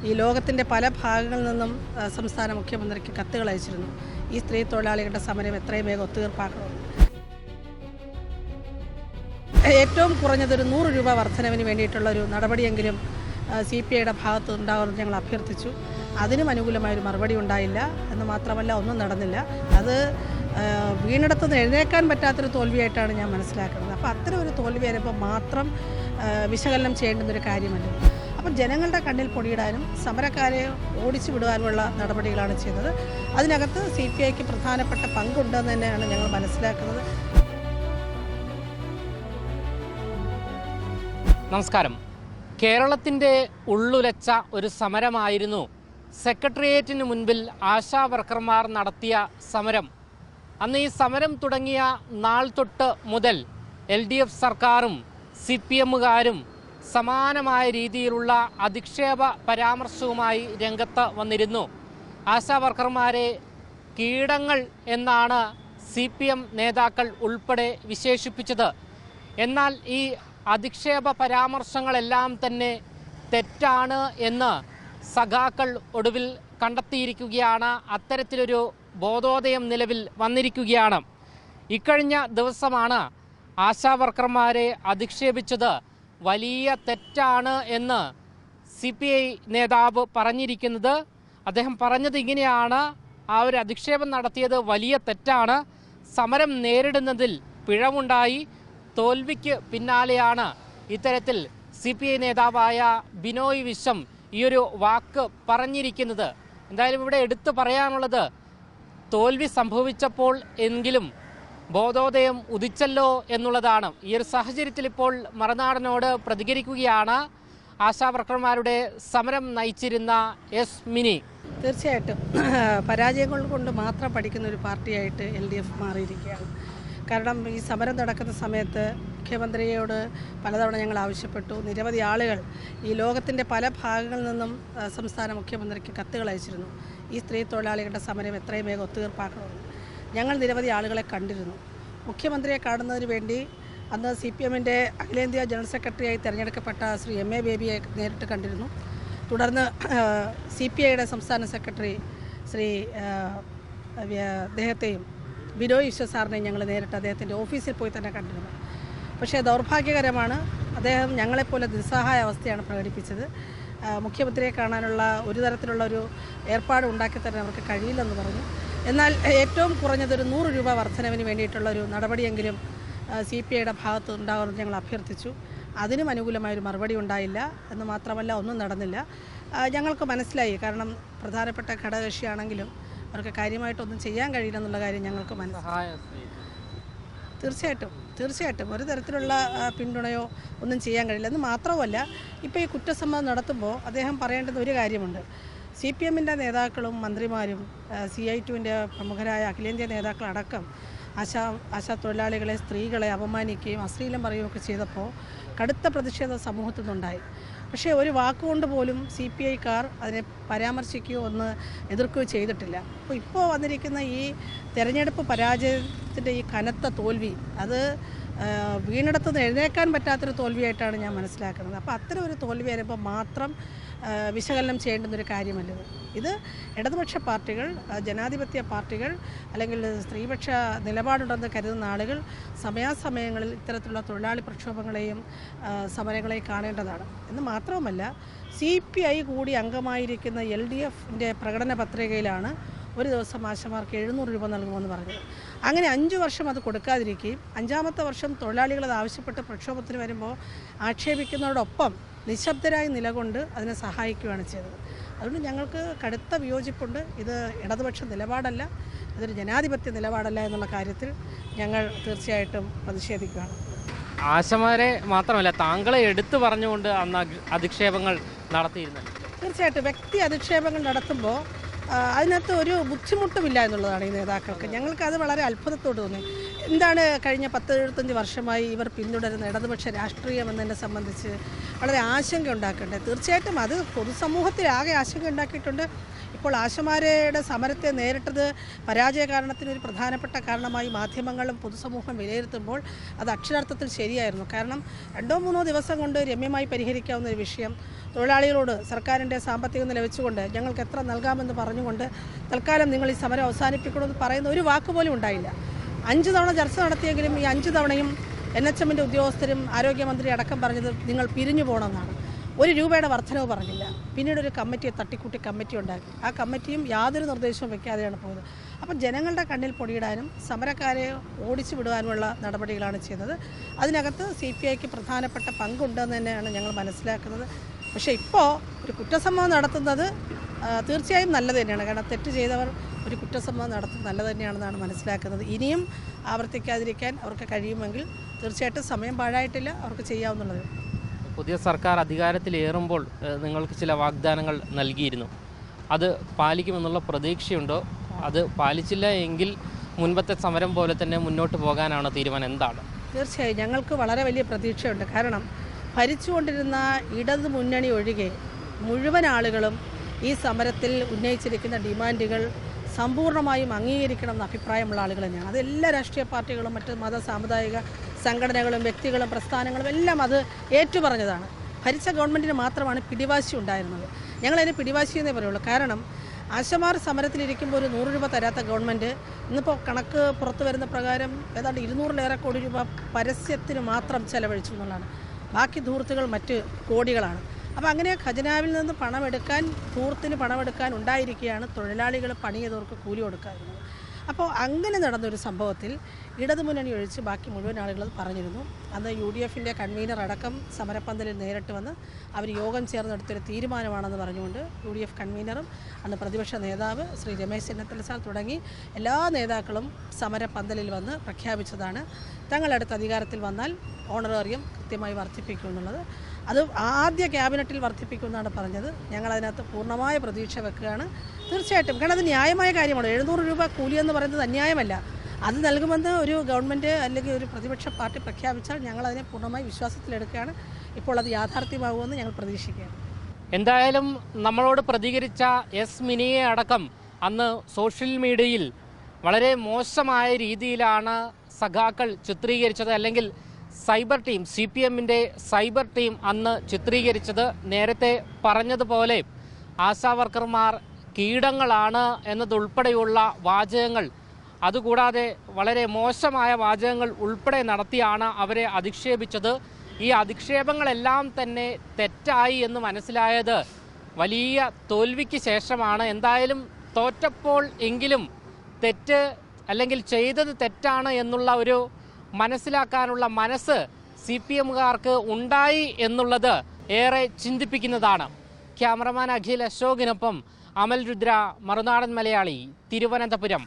ഈ ലോകത്തിൻ്റെ പല ഭാഗങ്ങളിൽ നിന്നും സംസ്ഥാന മുഖ്യമന്ത്രിക്ക് കത്തുകൾ അയച്ചിരുന്നു. ഈ സ്ത്രീ തൊഴിലാളികളുടെ സമരം എത്രയും വേഗം ഒത്തുതീർപ്പാക്കണമെന്ന്. ഏറ്റവും കുറഞ്ഞതൊരു 100 രൂപ വർധനവിന് വേണ്ടിയിട്ടുള്ള ഒരു നടപടിയെങ്കിലും CPIയുടെ ഭാഗത്ത് ഉണ്ടാകുമെന്ന് ഞങ്ങൾ അഭ്യർത്ഥിച്ചു. അതിനും അനുകൂലമായൊരു മറുപടി ഉണ്ടായില്ല. എന്ന് മാത്രമല്ല, ഒന്നും നടന്നില്ല. അത് വീണിടത്തുനിന്ന് എഴുന്നേക്കാൻ പറ്റാത്തൊരു തോൽവിയായിട്ടാണ് ഞാൻ മനസ്സിലാക്കുന്നത്. അപ്പോൾ അത്തരം ഒരു തോൽവി വരുമ്പോൾ മാത്രം വിശകലനം ചെയ്യേണ്ടുന്നൊരു കാര്യമല്ല. അപ്പം ജനങ്ങളുടെ കണ്ണിൽ പൊടിയിടാനും സമരക്കാരെ ഓടിച്ചു വിടുവാനുമുള്ള നടപടികളാണ് ചെയ്തത്. അതിനകത്ത് CPIക്ക് പ്രധാനപ്പെട്ട പങ്കുണ്ടെന്ന് തന്നെയാണ് ഞങ്ങൾ മനസ്സിലാക്കുന്നത്. നമസ്കാരം. കേരളത്തിൻ്റെ ഉള്ളുലച്ച ഒരു സമരമായിരുന്നു സെക്രട്ടേറിയറ്റിന് മുൻപിൽ ആശാ വർക്കർമാർ നടത്തിയ സമരം. അന്ന് ഈ സമരം തുടങ്ങിയ നാൾ തൊട്ട് മുതൽ LDF സർക്കാരും CPMകാരും സമാനമായ രീതിയിലുള്ള അധിക്ഷേപ പരാമർശവുമായി രംഗത്ത് വന്നിരുന്നു. ആശാ വർക്കർമാരെ കീടങ്ങൾ എന്നാണ് CPM നേതാക്കൾ ഉൾപ്പെടെ വിശേഷിപ്പിച്ചത്. എന്നാൽ ഈ അധിക്ഷേപ പരാമർശങ്ങളെല്ലാം തന്നെ തെറ്റാണ് എന്ന് സഖാക്കൾ ഒടുവിൽ കണ്ടെത്തിയിരിക്കുകയാണ്. അത്തരത്തിലൊരു ബോധോദയം നിലവിൽ വന്നിരിക്കുകയാണ്. ഇക്കഴിഞ്ഞ ദിവസമാണ് ആശാ വർക്കർമാരെ അധിക്ഷേപിച്ചത് വലിയ തെറ്റാണ് എന്ന് CPI നേതാവ് പറഞ്ഞിരിക്കുന്നത്. അദ്ദേഹം പറഞ്ഞത് ഇങ്ങനെയാണ്: ആ ഒരു അധിക്ഷേപം നടത്തിയത് വലിയ തെറ്റാണ്, സമരം നേരിടുന്നതിൽ പിഴവുണ്ടായി, തോൽവിക്ക് പിന്നാലെയാണ് ഇത്തരത്തിൽ CPI നേതാവായ ബിനോയ് വിശ്വം ഈ ഒരു വാക്ക് പറഞ്ഞിരിക്കുന്നത്. എന്തായാലും ഇവിടെ എടുത്തു പറയാനുള്ളത്, തോൽവി സംഭവിച്ചപ്പോൾ എങ്കിലും ബോധോദയം ഉദിച്ചല്ലോ എന്നുള്ളതാണ്. ഈ ഒരു സാഹചര്യത്തിൽ ഇപ്പോൾ മറുനാടനോട് പ്രതികരിക്കുകയാണ് ആശാ വർക്കർമാരുടെ സമരം നയിച്ചിരുന്ന എസ് മിനി. തീർച്ചയായിട്ടും പരാജയങ്ങൾ കൊണ്ട് മാത്രം പഠിക്കുന്ന ഒരു പാർട്ടിയായിട്ട് LDF മാറിയിരിക്കുകയാണ്. കാരണം ഈ സമരം നടക്കുന്ന സമയത്ത് മുഖ്യമന്ത്രിയോട് പലതവണ ഞങ്ങൾ ആവശ്യപ്പെട്ടു. നിരവധി ആളുകൾ ഈ ലോകത്തിൻ്റെ പല ഭാഗങ്ങളിൽ നിന്നും സംസ്ഥാന മുഖ്യമന്ത്രിക്ക് കത്തുകൾ അയച്ചിരുന്നു. ഈ സ്ത്രീ തൊഴിലാളികളുടെ സമരം എത്രയും വേഗം ഒത്തുതീർപ്പാക്കണമെന്ന്. ഞങ്ങൾ നിരവധി ആളുകളെ കണ്ടിരുന്നു. മുഖ്യമന്ത്രിയെ കാണുന്നതിന് വേണ്ടി അന്ന് CPMൻ്റെ അഖിലേന്ത്യാ ജനറൽ സെക്രട്ടറിയായി തിരഞ്ഞെടുക്കപ്പെട്ട ശ്രീ MA ബേബിയെ നേരിട്ട് കണ്ടിരുന്നു. തുടർന്ന് CPIയുടെ സംസ്ഥാന സെക്രട്ടറി ശ്രീ അദ്ദേഹത്തെയും ബിനോയ് വിശ്വം സാറിനെയും ഞങ്ങൾ നേരിട്ട് അദ്ദേഹത്തിൻ്റെ ഓഫീസിൽ പോയി തന്നെ കണ്ടിരുന്നു. പക്ഷേ ദൗർഭാഗ്യകരമാണ്, അദ്ദേഹം ഞങ്ങളെപ്പോലെ നിസ്സഹായ അവസ്ഥയാണ് പ്രകടിപ്പിച്ചത്. മുഖ്യമന്ത്രിയെ കാണാനുള്ള ഒരു തരത്തിലുള്ള ഒരു ഏർപ്പാട് ഉണ്ടാക്കി തരാൻ അവർക്ക് കഴിയില്ലെന്ന് പറഞ്ഞു. എന്നാൽ ഏറ്റവും കുറഞ്ഞതൊരു 100 രൂപ വർധനവിന് വേണ്ടിയിട്ടുള്ള ഒരു നടപടിയെങ്കിലും CPIയുടെ ഭാഗത്ത് ഉണ്ടാകുമെന്ന് ഞങ്ങൾ അഭ്യർത്ഥിച്ചു. അതിനും അനുകൂലമായൊരു മറുപടി ഉണ്ടായില്ല. എന്ന് മാത്രമല്ല, ഒന്നും നടന്നില്ല. ഞങ്ങൾക്ക് മനസ്സിലായി, കാരണം പ്രധാനപ്പെട്ട ഘടകകക്ഷിയാണെങ്കിലും അവർക്ക് കാര്യമായിട്ടൊന്നും ചെയ്യാൻ കഴിയില്ലെന്നുള്ള കാര്യം ഞങ്ങൾക്ക് മനസ്സിലായി. തീർച്ചയായിട്ടും ഒരു തരത്തിലുള്ള പിന്തുണയോ ഒന്നും ചെയ്യാൻ കഴിയില്ല. എന്ന് മാത്രമല്ല, ഇപ്പോൾ ഈ കുറ്റസമ്മതം നടത്തുമ്പോൾ അദ്ദേഹം പറയേണ്ടുന്ന ഒരു കാര്യമുണ്ട്. CPMൻ്റെ നേതാക്കളും മന്ത്രിമാരും CI2ൻ്റെ പ്രമുഖരായ അഖിലേന്ത്യാ നേതാക്കളടക്കം ആശാ തൊഴിലാളികളെ, സ്ത്രീകളെ അപമാനിക്കുകയും അശ്ലീലം പറയുകയൊക്കെ ചെയ്തപ്പോൾ കടുത്ത പ്രതിഷേധം സമൂഹത്തിൽ നിന്നുണ്ടായി. പക്ഷേ ഒരു വാക്കുകൊണ്ട് പോലും CPIക്കാർ അതിനെ പരാമർശിക്കുകയോ ഒന്ന് എതിർക്കുകയോ ചെയ്തിട്ടില്ല. അപ്പോൾ ഇപ്പോൾ വന്നിരിക്കുന്ന ഈ തെരഞ്ഞെടുപ്പ് പരാജയത്തിൻ്റെ ഈ കനത്ത തോൽവി, അത് വീണിടത്തുനിന്ന് എഴുന്നേക്കാൻ പറ്റാത്തൊരു തോൽവിയായിട്ടാണ് ഞാൻ മനസ്സിലാക്കുന്നത്. അപ്പോൾ അത്തരം ഒരു തോൽവി വരുമ്പോൾ മാത്രം വിശകലനം ചെയ്യേണ്ടുന്നൊരു കാര്യമല്ലത്. ഇത് ഇടതുപക്ഷ പാർട്ടികൾ, ജനാധിപത്യ പാർട്ടികൾ, അല്ലെങ്കിൽ സ്ത്രീപക്ഷ നിലപാടുണ്ടെന്ന് കരുതുന്ന ആളുകൾ സമയാസമയങ്ങളിൽ ഇത്തരത്തിലുള്ള തൊഴിലാളി പ്രക്ഷോഭങ്ങളെയും സമരങ്ങളെയും കാണേണ്ടതാണ്. എന്ന് മാത്രവുമല്ല, CPI കൂടി അംഗമായിരിക്കുന്ന LDFൻ്റെ പ്രകടന പത്രികയിലാണ് ഒരു ദിവസം ആശമാർക്ക് 700 രൂപ നൽകുമെന്ന് പറഞ്ഞത്. അങ്ങനെ 5 വർഷം അത് കൊടുക്കാതിരിക്കുകയും 5ാമത്തെ വർഷം തൊഴിലാളികൾ അത് ആവശ്യപ്പെട്ട് പ്രക്ഷോഭത്തിന് വരുമ്പോൾ ആക്ഷേപിക്കുന്നതോടൊപ്പം നിശബ്ദരായി നിലകൊണ്ട് അതിനെ സഹായിക്കുകയാണ് ചെയ്തത്. അതുകൊണ്ട് ഞങ്ങൾക്ക് കടുത്ത വിയോജിപ്പുണ്ട്. ഇത് ഇടതുപക്ഷ നിലപാടല്ല, ഇതൊരു ജനാധിപത്യ നിലപാടല്ല എന്നുള്ള കാര്യത്തിൽ ഞങ്ങൾ തീർച്ചയായിട്ടും പ്രതിഷേധിക്കുകയാണ്. ആശമാരെ മാത്രമല്ല, താങ്കളെ എടുത്തു പറഞ്ഞുകൊണ്ട് അന്ന് അധിക്ഷേപങ്ങൾ നടത്തിയിരുന്നത്. തീർച്ചയായിട്ടും വ്യക്തി അധിക്ഷേപങ്ങൾ നടത്തുമ്പോൾ അതിനകത്ത് ഒരു ബുദ്ധിമുട്ടുമില്ല എന്നുള്ളതാണ് ഈ നേതാക്കൾക്ക്. ഞങ്ങൾക്കത് വളരെ അത്ഭുതത്തോട് തോന്നി. എന്താണ് കഴിഞ്ഞ 10-75 വർഷമായി ഇവർ പിന്തുടരുന്ന ഇടതുപക്ഷ രാഷ്ട്രീയം എന്നതിനെ സംബന്ധിച്ച് വളരെ ആശങ്ക ഉണ്ടാക്കേണ്ടത്. തീർച്ചയായിട്ടും അത് പൊതുസമൂഹത്തിൽ ആകെ ആശങ്ക ഉണ്ടാക്കിയിട്ടുണ്ട്. ഇപ്പോൾ ആശമാരുടെ സമരത്തെ നേരിട്ടത് പരാജയ കാരണത്തിനൊരു പ്രധാനപ്പെട്ട കാരണമായി മാധ്യമങ്ങളും പൊതുസമൂഹം വിലയിരുത്തുമ്പോൾ അത് അക്ഷരാർത്ഥത്തിൽ ശരിയായിരുന്നു. കാരണം 2-3 ദിവസം കൊണ്ട് രമ്യമായി പരിഹരിക്കാവുന്ന ഒരു വിഷയം തൊഴിലാളികളോട് സർക്കാരിൻ്റെ സാമ്പത്തിക നില വെച്ചുകൊണ്ട് ഞങ്ങൾക്ക് എത്ര നൽകാമെന്ന് പറഞ്ഞുകൊണ്ട് തൽക്കാലം നിങ്ങൾ ഈ സമരം അവസാനിപ്പിക്കണമെന്ന് പറയുന്ന ഒരു വാക്കുപോലും ഉണ്ടായില്ല. 5 തവണ ചർച്ച നടത്തിയെങ്കിലും ഈ 5 തവണയും NHMൻ്റെ ഉദ്യോഗസ്ഥരും ആരോഗ്യമന്ത്രി അടക്കം പറഞ്ഞത് നിങ്ങൾ പിരിഞ്ഞു പോകണമെന്നാണ്. 1 രൂപയുടെ വർധനവ് പറഞ്ഞില്ല. പിന്നീട് ഒരു കമ്മിറ്റിയെ തട്ടിക്കൂട്ടി കമ്മിറ്റി ഉണ്ടാക്കി. ആ കമ്മിറ്റിയും യാതൊരു നിർദ്ദേശവും വെക്കാതെയാണ് പോയത്. അപ്പം ജനങ്ങളുടെ കണ്ണിൽ പൊടിയിടാനും സമരക്കാരെ ഓടിച്ചു വിടുവാനുമുള്ള നടപടികളാണ് ചെയ്യുന്നത്. അതിനകത്ത് CPIക്ക് പ്രധാനപ്പെട്ട പങ്കുണ്ടെന്ന് തന്നെയാണ് ഞങ്ങൾ മനസ്സിലാക്കുന്നത്. പക്ഷേ ഇപ്പോൾ ഒരു കുറ്റസമ്മതം നടത്തുന്നത് തീർച്ചയായും നല്ലത് തന്നെയാണ്. കാരണം തെറ്റ് ചെയ്തവർ ഒരു കുറ്റസമ്മതം നടത്തുന്നത് നല്ലത് തന്നെയാണെന്നാണ് മനസ്സിലാക്കുന്നത്. ഇനിയും ആവർത്തിക്കാതിരിക്കാൻ അവർക്ക് കഴിയുമെങ്കിൽ തീർച്ചയായിട്ടും സമയം പാഴായിട്ടില്ല, അവർക്ക് ചെയ്യാവുന്നുള്ളത്. പുതിയ സർക്കാർ അധികാരത്തിലേറുമ്പോൾ നിങ്ങൾക്ക് ചില വാഗ്ദാനങ്ങൾ നൽകിയിരുന്നു. അത് പാലിക്കുമെന്നുള്ള പ്രതീക്ഷയുണ്ടോ? അത് പാലിച്ചില്ല എങ്കിൽ മുൻപത്തെ സമരം പോലെ തന്നെ മുന്നോട്ട് പോകാനാണ് തീരുമാനം? എന്താണ്? തീർച്ചയായും ഞങ്ങൾക്ക് വളരെ വലിയ പ്രതീക്ഷയുണ്ട്. കാരണം ഭരിച്ചുകൊണ്ടിരുന്ന ഇടതു മുന്നണി ഒഴികെ മുഴുവൻ ആളുകളും ഈ സമരത്തിൽ ഉന്നയിച്ചിരിക്കുന്ന ഡിമാൻഡുകൾ സമ്പൂർണ്ണമായും അംഗീകരിക്കണമെന്ന് അഭിപ്രായമുള്ള ആളുകൾ തന്നെയാണ്. അത് എല്ലാ രാഷ്ട്രീയ പാർട്ടികളും മറ്റ് മത സാമുദായിക സംഘടനകളും വ്യക്തികളും പ്രസ്ഥാനങ്ങളും എല്ലാം അത് ഏറ്റുപറഞ്ഞതാണ്. ഭരിച്ച ഗവൺമെൻറ്റിന് മാത്രമാണ് പിടിവാശി ഉണ്ടായിരുന്നത്. ഞങ്ങളതിന് പിടിവാശി എന്നേ പറയുള്ളൂ. കാരണം ആശമാർ സമരത്തിലിരിക്കുമ്പോൾ ഒരു 100 രൂപ തരാത്ത ഗവൺമെൻറ് ഇന്നിപ്പോൾ കണക്ക് പുറത്തു വരുന്ന പ്രകാരം ഏതാണ്ട് 200-ലേറെ കോടി രൂപ പരസ്യത്തിന് മാത്രം ചെലവഴിച്ചു എന്നുള്ളതാണ്. ബാക്കി ധൂർത്തുകൾ മറ്റ് കോടികളാണ്. അപ്പോൾ അങ്ങനെ ഖജനാവിൽ നിന്ന് പണമെടുക്കാൻ, ധൂർത്തിന് പണമെടുക്കാൻ ഉണ്ടായിരിക്കുകയാണ് തൊഴിലാളികൾ പണി ചെയ്തവർക്ക് കൂലി കൊടുക്കാറുള്ളത്. അപ്പോൾ അങ്ങനെ നടന്നൊരു സംഭവത്തിൽ ഇടതുമുന്നണി ഒഴിച്ച് ബാക്കി മുഴുവൻ ആളുകൾ പറഞ്ഞിരുന്നു. അന്ന് UDFൻ്റെ കൺവീനർ അടക്കം സമരപ്പന്തലിൽ നേരിട്ട് വന്ന് അവർ യോഗം ചേർന്നെടുത്തൊരു തീരുമാനമാണെന്ന് പറഞ്ഞുകൊണ്ട് UDF കൺവീനറും അന്ന് പ്രതിപക്ഷ നേതാവ് ശ്രീ രമേശ് ചെന്നിത്തല സാർ തുടങ്ങി എല്ലാ നേതാക്കളും സമരപ്പന്തലിൽ വന്ന് പ്രഖ്യാപിച്ചതാണ് തങ്ങളടുത്ത അധികാരത്തിൽ വന്നാൽ ഓണറേറിയം കൃത്യമായി വർദ്ധിപ്പിക്കുമെന്നുള്ളത്. അത് ആദ്യ ക്യാബിനറ്റിൽ വർദ്ധിപ്പിക്കുമെന്നാണ് പറഞ്ഞത്. ഞങ്ങളതിനകത്ത് പൂർണ്ണമായ പ്രതീക്ഷ വെക്കുകയാണ്. തീർച്ചയായിട്ടും, കാരണം അത് ന്യായമായ കാര്യമാണ്. 700 രൂപ കൂലിയെന്ന് പറയുന്നത് അന്യായമല്ല. അത് നൽകുമെന്ന് ഒരു ഗവൺമെൻറ് അല്ലെങ്കിൽ ഒരു പ്രതിപക്ഷ പാർട്ടി പ്രഖ്യാപിച്ചാൽ ഞങ്ങളതിനെ പൂർണ്ണമായി വിശ്വാസത്തിലെടുക്കുകയാണ്. ഇപ്പോൾ അത് യാഥാർത്ഥ്യമാകുമെന്ന് ഞങ്ങൾ പ്രതീക്ഷിക്കുകയാണ്. എന്തായാലും നമ്മളോട് പ്രതികരിച്ച എസ് മിനിയെ അടക്കം അന്ന് സോഷ്യൽ മീഡിയയിൽ വളരെ മോശമായ രീതിയിലാണ് സഖാക്കൾ ചിത്രീകരിച്ചത്, അല്ലെങ്കിൽ സൈബർ ടീം, CPMൻ്റെ സൈബർ ടീം അന്ന് ചിത്രീകരിച്ചത്. നേരത്തെ പറഞ്ഞതുപോലെ ആശാവർക്കർമാർ കീടങ്ങളാണ് എന്നതുൾപ്പെടെയുള്ള വാചകങ്ങൾ, അതുകൂടാതെ വളരെ മോശമായ വാചകങ്ങൾ ഉൾപ്പെടെ നടത്തിയാണ് അവരെ അധിക്ഷേപിച്ചത്. ഈ അധിക്ഷേപങ്ങളെല്ലാം തന്നെ തെറ്റായി എന്ന് മനസ്സിലായത് വലിയ തോൽവിക്ക് ശേഷമാണ്. എന്തായാലും തോറ്റപ്പോൾ എങ്കിലും തെറ്റ് അല്ലെങ്കിൽ ചെയ്തത് തെറ്റാണ് എന്നുള്ള ഒരു മനസ്സിലാക്കാനുള്ള മനസ്സ് CPMകാർക്ക് ഉണ്ടായി എന്നുള്ളത് ഏറെ ചിന്തിപ്പിക്കുന്നതാണ്. ക്യാമറമാൻ അഖിൽ അശോകിനൊപ്പം അമൽ രുദ്ര, മറുനാടൻ മലയാളി, തിരുവനന്തപുരം.